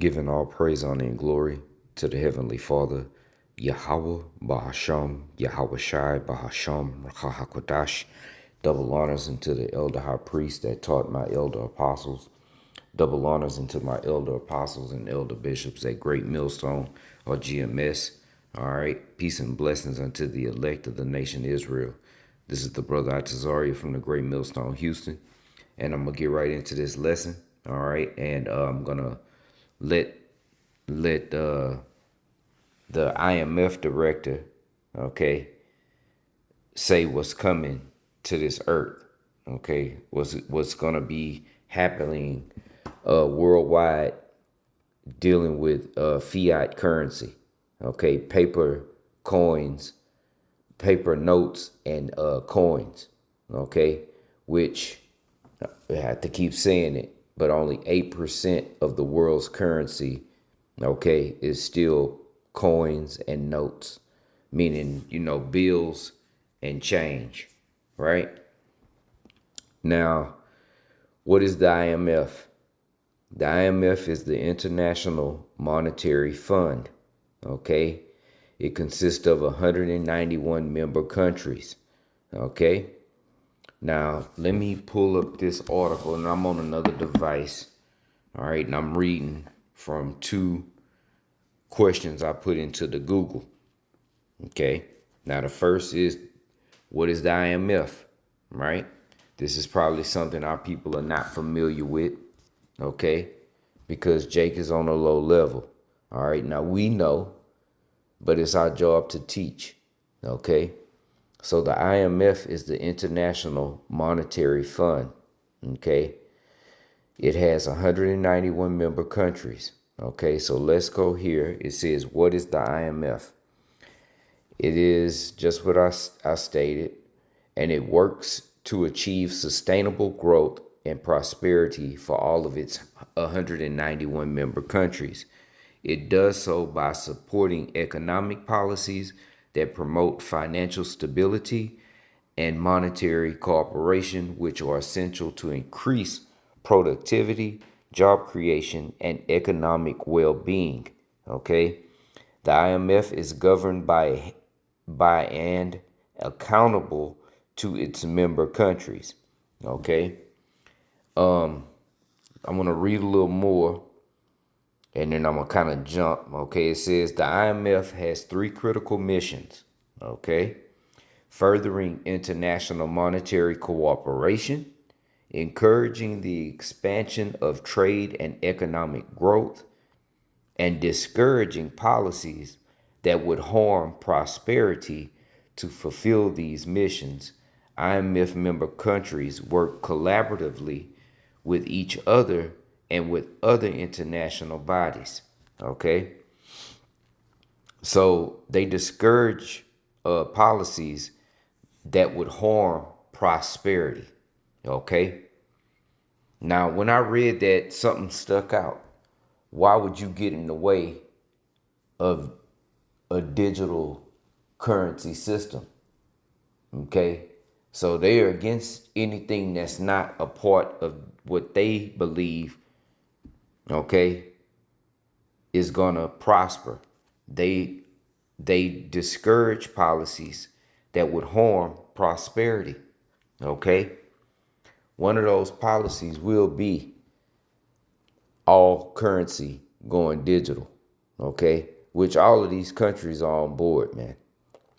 Giving all praise, honor, and glory to the Heavenly Father, Yahweh, Bahasham, Yahweh Shai, Bahasham, Rakahakwadash. Double honors unto the elder high priest that taught my elder apostles. Double honors unto my elder apostles and elder bishops at Great Millstone or GMS. All right. Peace and blessings unto the elect of the nation Israel. This is the brother Atazaria from the Great Millstone, Houston. And I'm going to get right into this lesson. All right. And I'm going to let the IMF director, okay, say what's coming to this earth, okay, what's gonna be happening worldwide, dealing with fiat currency, okay, paper coins, paper notes, and coins, okay, which I have to keep saying it, but only 8% of the world's currency, okay, is still coins and notes, meaning, bills and change, right? Now, what is the IMF? The IMF is the International Monetary Fund, okay? It consists of 191 member countries, okay? Now, let me pull up this article, and I'm on another device, all right? And I'm reading from two questions I put into the Google, okay? Now, the first is, what is the IMF, right? This is probably something our people are not familiar with, okay? Because Jake is on a low level, all right? Now, we know, but it's our job to teach, okay? So the IMF is the International Monetary Fund, okay? It has 191 member countries, okay? So let's go here. It says, what is the IMF? It is just what I stated, and it works to achieve sustainable growth and prosperity for all of its 191 member countries. It does so by supporting economic policies that promote financial stability and monetary cooperation, which are essential to increase productivity, job creation, and economic well-being. Okay, the IMF is governed by and accountable to its member countries. Okay, I'm gonna read a little more, and then I'm gonna kind of jump. Okay, it says the IMF has three critical missions. Okay, furthering international monetary cooperation, encouraging the expansion of trade and economic growth, and discouraging policies that would harm prosperity. To fulfill these missions, IMF member countries work collaboratively with each other and with other international bodies. Okay, so they discourage policies that would harm prosperity. Okay, now when I read that, something stuck out. Why would you get in the way of a digital currency system? Okay, so they are against anything that's not a part of what they believe, okay, is gonna prosper. They discourage policies that would harm prosperity. Okay, one of those policies will be all currency going digital. Okay, which all of these countries are on board, man.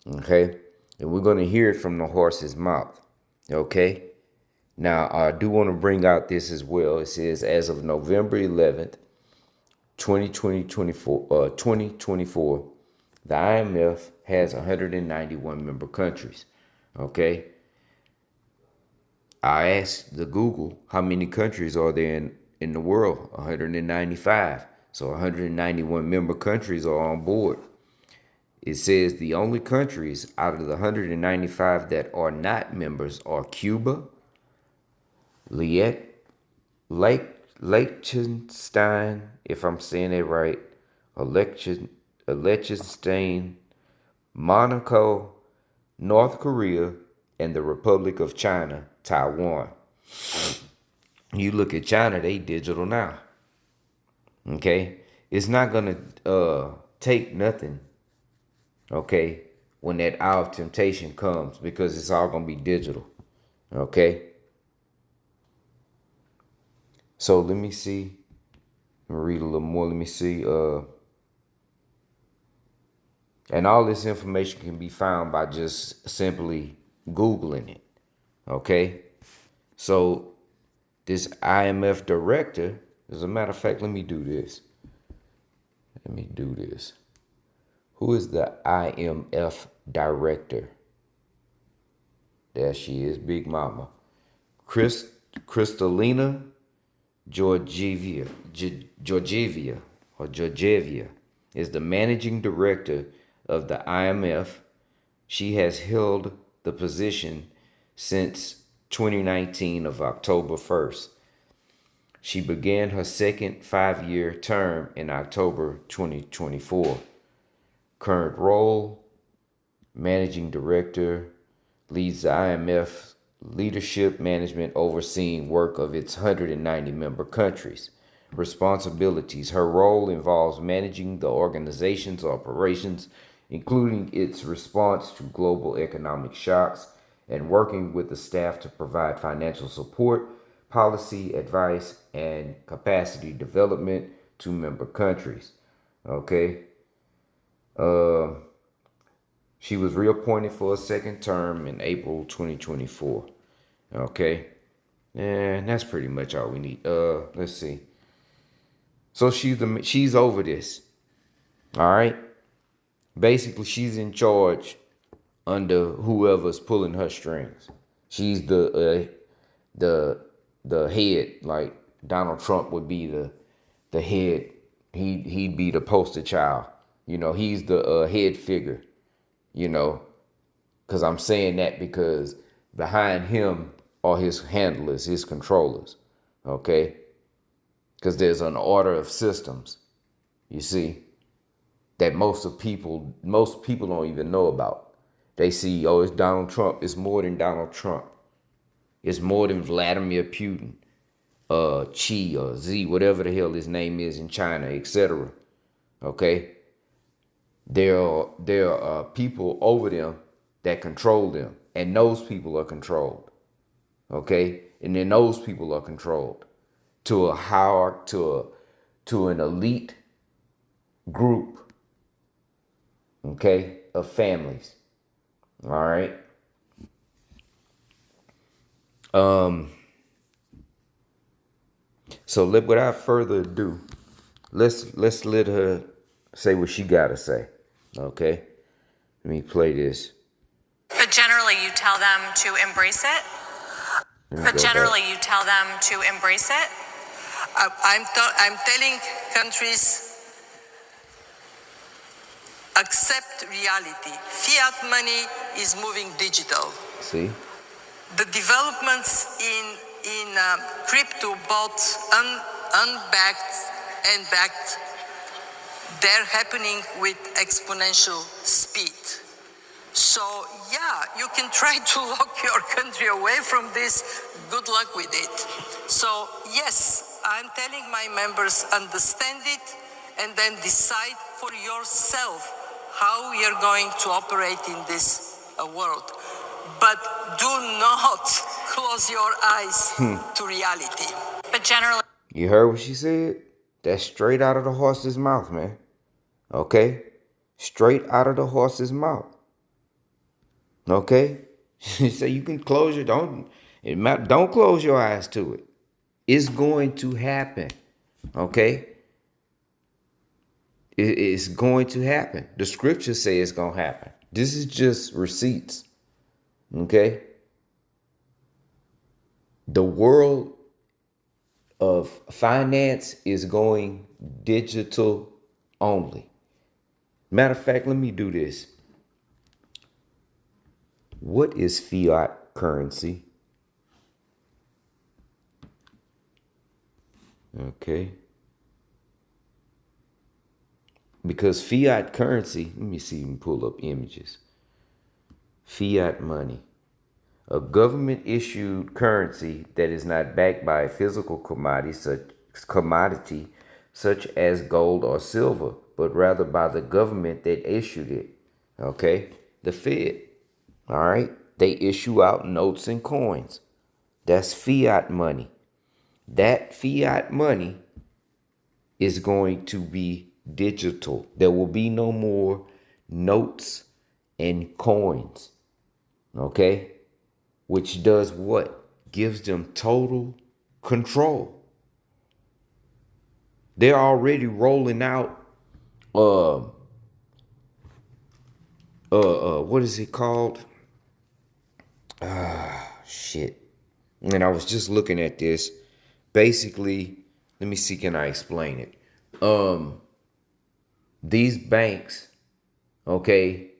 Okay, and we're gonna hear it from the horse's mouth. Okay, now I do want to bring out this as well. It says, as of November 11th, 2024, the IMF has 191 member countries. Okay, I asked the Google, how many countries are there in the world? 195. So 191 member countries are on board. It says the only countries out of the 195 that are not members are Cuba, Liechtenstein, if I'm saying it right, Liechtenstein, Monaco, North Korea, and the Republic of China, Taiwan. You look at China, they digital now. Okay, it's not gonna take nothing, okay, when that hour of temptation comes, because it's all gonna be digital. Okay. So let me see. Let me read a little more. Let me see. And all this information can be found by just simply Googling it. Okay. So this IMF director, as a matter of fact, let me do this. Let me do this. Who is the IMF director? There she is, Big Mama. Kristalina Georgieva is the managing director of the IMF. She has held the position since 2019 of October 1st. She began her second 5-year term in October 2024. Current role, managing director, leads the IMF leadership management overseeing work of its 190 member countries. Responsibilities. Her role involves managing the organization's operations, including its response to global economic shocks, and working with the staff to provide financial support, policy advice, and capacity development to member countries. Okay. She was reappointed for a second term in April 2024. Okay. And that's pretty much all we need. Let's see. So she's over this. All right. Basically, she's in charge under whoever's pulling her strings. She's the head. Like Donald Trump would be the head. He'd be the poster child. You know, he's the head figure. You know, because I'm saying that because behind him are his handlers, his controllers. Okay, because there's an order of systems. You see, that most people don't even know about. They see, oh, it's Donald Trump. It's more than Donald Trump. It's more than Vladimir Putin, Xi or Z, whatever the hell his name is in China, etc. Okay, there are people over them that control them, and those people are controlled. Okay, and then those people are controlled to a hierarchy, to an elite group. Okay, of families. All right. So without further ado, let's let her say what she gotta say. Okay. Let me play this. But generally, you tell them to embrace it. You tell them to embrace it. I'm telling countries, accept reality. Fiat money is moving digital. See? The developments in crypto, both unbacked and backed, they're happening with exponential speed. So yeah, you can try to lock your country away from this. Good luck with it. So yes, I'm telling my members, understand it and then decide for yourself how you're going to operate in this world. But do not close your eyes to reality. But generally, you heard what she said? That's straight out of the horse's mouth, man. Okay? Straight out of the horse's mouth. Okay? So you can close your don't close your eyes to it. It's going to happen. Okay? It's going to happen. The scriptures say it's going to happen. This is just receipts. Okay? The world of finance is going digital only. Matter of fact, let me do this. What is fiat currency? Okay. Because fiat currency, let me see, pull up images. Fiat money. A government issued currency that is not backed by a physical commodity such as gold or silver, but rather by the government that issued it. Okay? The Fed. All right? They issue out notes and coins. That's fiat money. That fiat money is going to be digital. There will be no more notes and coins. Okay? Which does what? Gives them total control. They're already rolling out what is it called? Shit. And I was just looking at this. Basically, let me see, can I explain it? These banks, okay,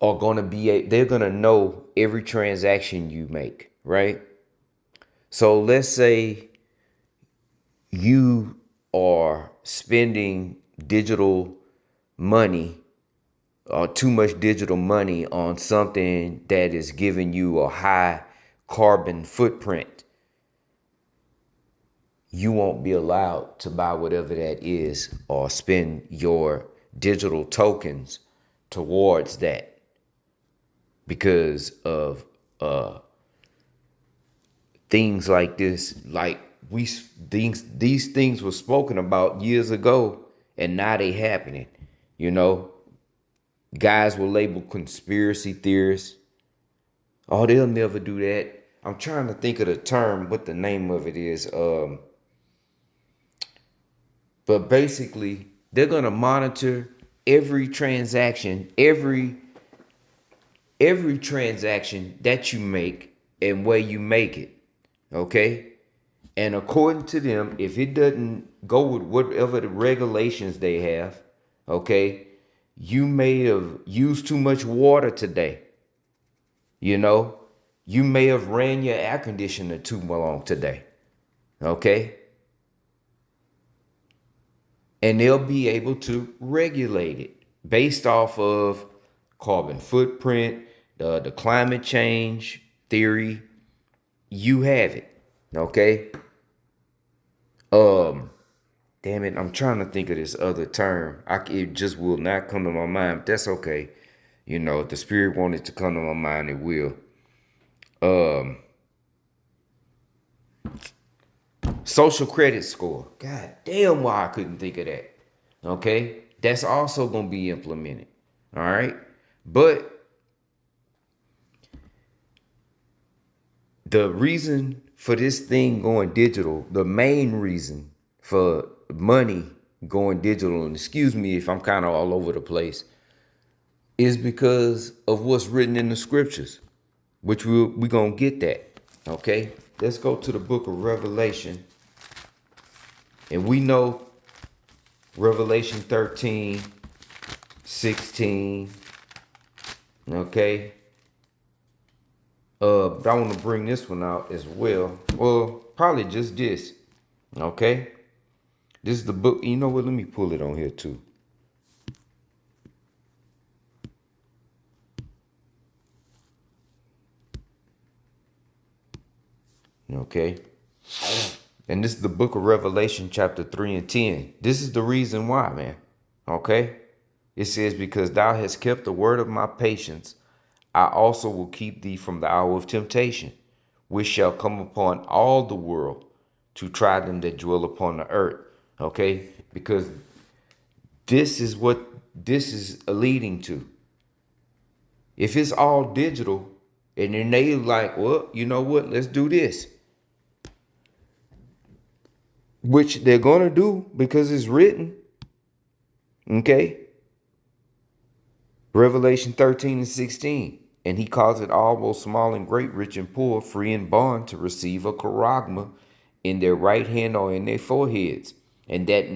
are gonna they're gonna know every transaction you make, right? So let's say you are spending digital money or too much digital money on something that is giving you a high carbon footprint. You won't be allowed to buy whatever that is or spend your digital tokens towards that because of things like this. Like these things were spoken about years ago, and now they happening. You know, guys will label conspiracy theorists. Oh, they'll never do that. I'm trying to think of the term, what the name of it is. But basically, they're gonna monitor every transaction, every transaction that you make and where you make it. Okay? And according to them, if it doesn't go with whatever the regulations they have, okay, you may have used too much water today. You know, you may have ran your air conditioner too long today. Okay? And they'll be able to regulate it based off of carbon footprint, the climate change theory. You have it. Okay? Damn it, I'm trying to think of this other term. It just will not come to my mind, but that's okay. You know, if the spirit wanted to come to my mind, it will. Social credit score. God damn, why I couldn't think of that. Okay? That's also going to be implemented. All right? But the reason for this thing going digital, the main reason for money going digital, and excuse me if I'm kind of all over the place, is because of what's written in the scriptures, which we're going to get that. Okay? Let's go to the book of Revelation. And we know Revelation 13, 16. Okay? But I want to bring this one out as well. Well, probably just this. Okay? This is the book. You know what? Let me pull it on here too. Okay? And this is the book of Revelation, chapter 3 and 10. This is the reason why, man. Okay? It says, because thou hast kept the word of my patience, I also will keep thee from the hour of temptation, which shall come upon all the world to try them that dwell upon the earth. Okay? Because this is what this is leading to. If it's all digital, and then they like, well, you know what? Let's do this. Which they're going to do because it's written. Okay? Revelation 13 and 16. And he calls it all, both small and great, rich and poor, free and bond, to receive a charagma in their right hand or in their foreheads, and that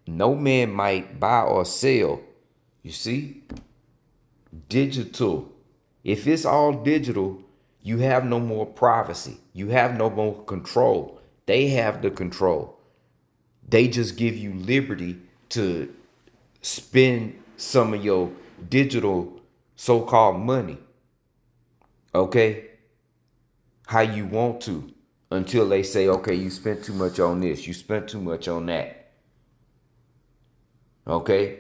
no man might buy or sell. You see? Digital. If it's all digital, you have no more privacy. You have no more control. They have the control. They just give you liberty to spend some of your digital so-called money. Okay? How you want to. until they say, okay, you spent too much on this, you spent too much on that. Okay?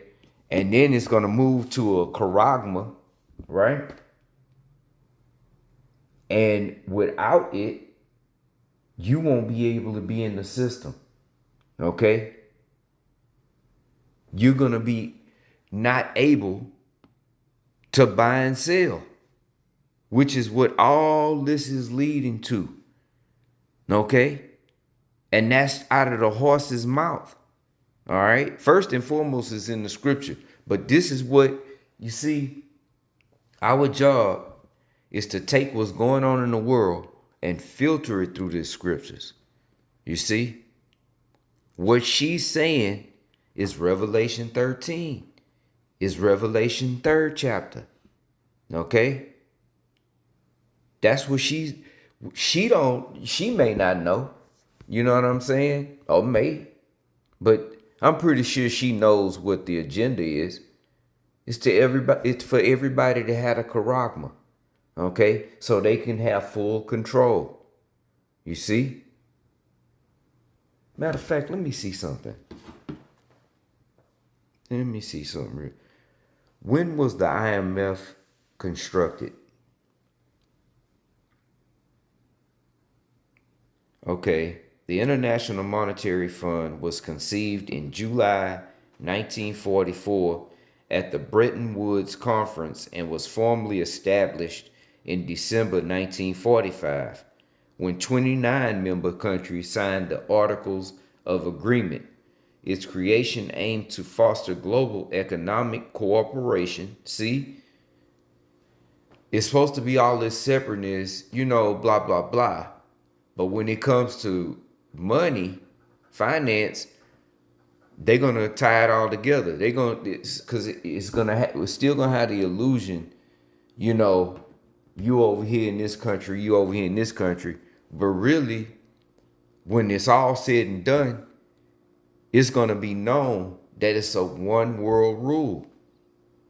And then it's going to move to a charagma, right? And without it, you won't be able to be in the system. Okay? You're going to be not able to buy and sell, which is what all this is leading to. Okay? And that's out of the horse's mouth. All right? First and foremost is in the scripture. But this is what, you see, our job is to take what's going on in the world and filter it through the scriptures. You see? What she's saying is Revelation 13. Is Revelation 3rd chapter. Okay? That's what she may not know. You know what I'm saying? Or may. But I'm pretty sure she knows what the agenda is. It's to everybody, it's for everybody to have a charagma. Okay? So they can have full control. You see? Matter of fact, let me see something. Let me see something real. When was the IMF constructed? Okay, the International Monetary Fund was conceived in July 1944 at the Bretton Woods Conference and was formally established in December 1945 when 29 member countries signed the Articles of Agreement. Its creation aimed to foster global economic cooperation. See, it's supposed to be all this separateness, blah, blah, blah. But when it comes to money, finance, they're going to tie it all together. They're going to, because it's still going to have the illusion, you over here in this country, you over here in this country. But really, when it's all said and done, it's going to be known that it's a one world rule.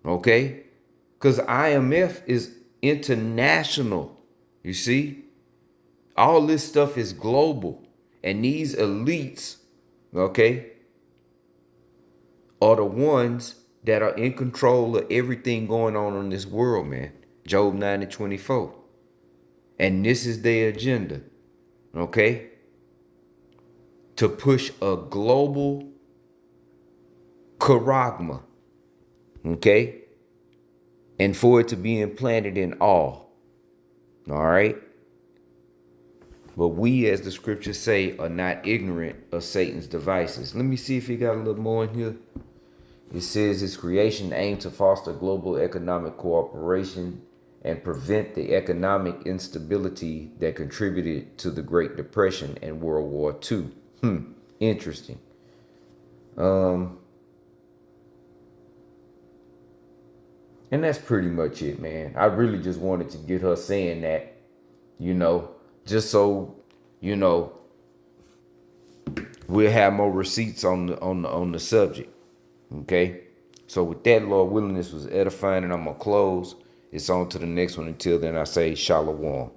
Okay? Because IMF is international. You see? All this stuff is global. And these elites, okay, are the ones that are in control of everything going on in this world, man. Job 9:24. And this is their agenda. Okay? To push a global charagma, okay, and for it to be implanted in all right, but we, as the scriptures say, are not ignorant of Satan's devices. Let me see if he got a little more in here. It says its creation aimed to foster global economic cooperation and prevent the economic instability that contributed to the Great Depression and World War II. Interesting. And that's pretty much it, man. I really just wanted to get her saying that, just so, we'll have more receipts on the subject. Okay? So with that, Lord willing, this was edifying, and I'm gonna close. It's on to the next one. Until then, I say shalom.